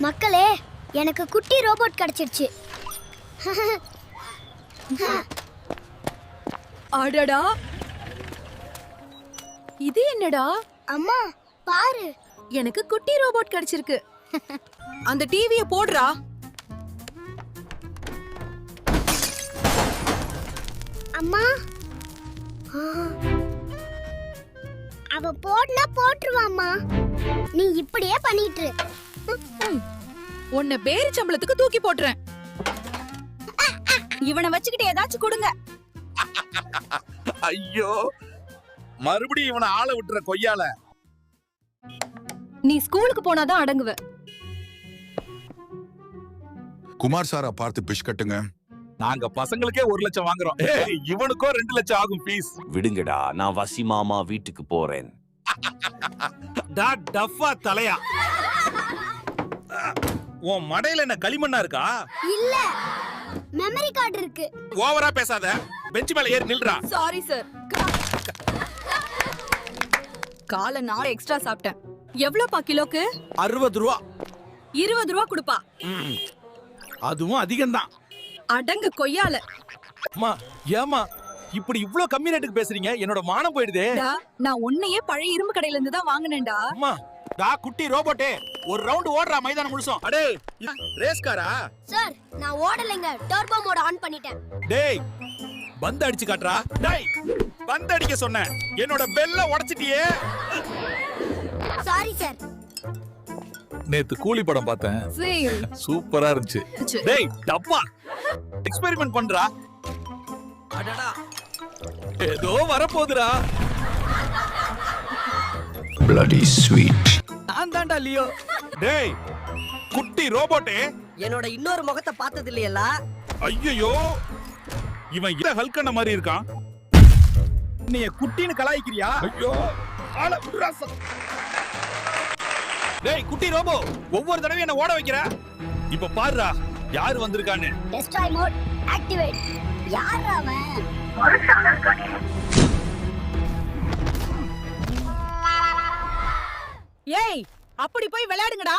மக்களே, எனக்கு குட்டி ரோபோட் கிடைச்சிருச்சு. அடடா, இது என்னடா? அம்மா பாரு, எனக்கு குட்டி ரோபோட் கிடைச்சிருக்கு. அந்த டிவியை போடுறா. அம்மா அவ போடுனா போட்டுருவாம்மா. நீ இப்படியே பண்ணிட்டு உன்னை பேரி சம்பளத்துக்கு தூக்கி போட்டுறேன். இவனை வச்சுக்கிட்டு ஏதாச்சும் கொடுங்க. ஐயோ, மறுபடியும் இவனை ஆள விட்டுற கொய்யால. நீ ஸ்கூலுக்கு போனாதான் அடங்குவ. குமார் சாரா பார்த்து பிஷ் கட்டுங்க. நாங்க பசங்களுக்கே 1 லட்சம் வாங்குறோம். இவனுக்கோ 2 லட்சம் ஆகும் பீஸ். விடுங்கடா, நான் வசி மாமா வீட்டுக்கு போறேன். டஃபா தலையா, உன் மடையில என்ன களிமண்ணா இருக்கா? இல்ல, மெமரி கார்டு இருக்கு. ஓவரா பேசாத, பெஞ்ச் மேல ஏறி நில்றா. Sorry sir. காலை 4 எக்ஸ்ட்ரா சாப்பிட்டேன். எவ்வளவுப்பா கிலோக்கு? 60 ரூபா. 20 ரூபா கொடுப்பா. அதுவும் அதிகம்தான். அடங்கு கொய்யால. அம்மா, ஏமா இப்படி இவ்ளோ கம்மி ரேட்டுக்கு பேசுறீங்க? என்னோட மானம் போயிடுதே. நான் உன்னையே பழைய இரும்பு கடையில இருந்து தான் வாங்கினேன்டா. அம்மா, குட்டி ரோபோட்டே, ஒரு ரவுண்ட் ஓடுறா மைதானம் முழுசும். அடே, ரேஸ் காரா? சார், நான் ஓடலைங்க, டர்போ மோட் ஆன் பண்ணிட்டேன். டேய், பந்து அடிச்சு காட்றா. டேய், பந்து அடிக்க சொன்னேன், என்னோட பெல்ல உடைச்சிட்டியே. Sorry sir. நேத்து கூலி படம் பார்த்தேன், சூப்பரா இருந்துச்சு. டேய் டப்பா, எக்ஸ்பெரிமென்ட் பண்றா. அடடா, ஏதோ வரப்போகுதுடா. Bloody sweet. நான் தான்டா லியோ. டேய், குட்டி ரோபோட்டே, என்னோட இன்னொரு முகத்தை பார்த்தது இல்லையல்ல? ஐயோ, இவன் இத ஹல்கண்ண மாதிரி இருக்கான். நீ குட்டின்னு கலாய்க்கிறியா? ஐயோ, ஆள விடுறா. டேய் குட்டி ரோபோ, ஒவ்வொரு தடவையும் என்ன ஓட வைக்கிற. இப்ப பாருடா யார் வந்திருக்கான்னு. Destroy mode activate. யார் அவன்? ஏய், அப்படி போய் விளையாடுங்கடா.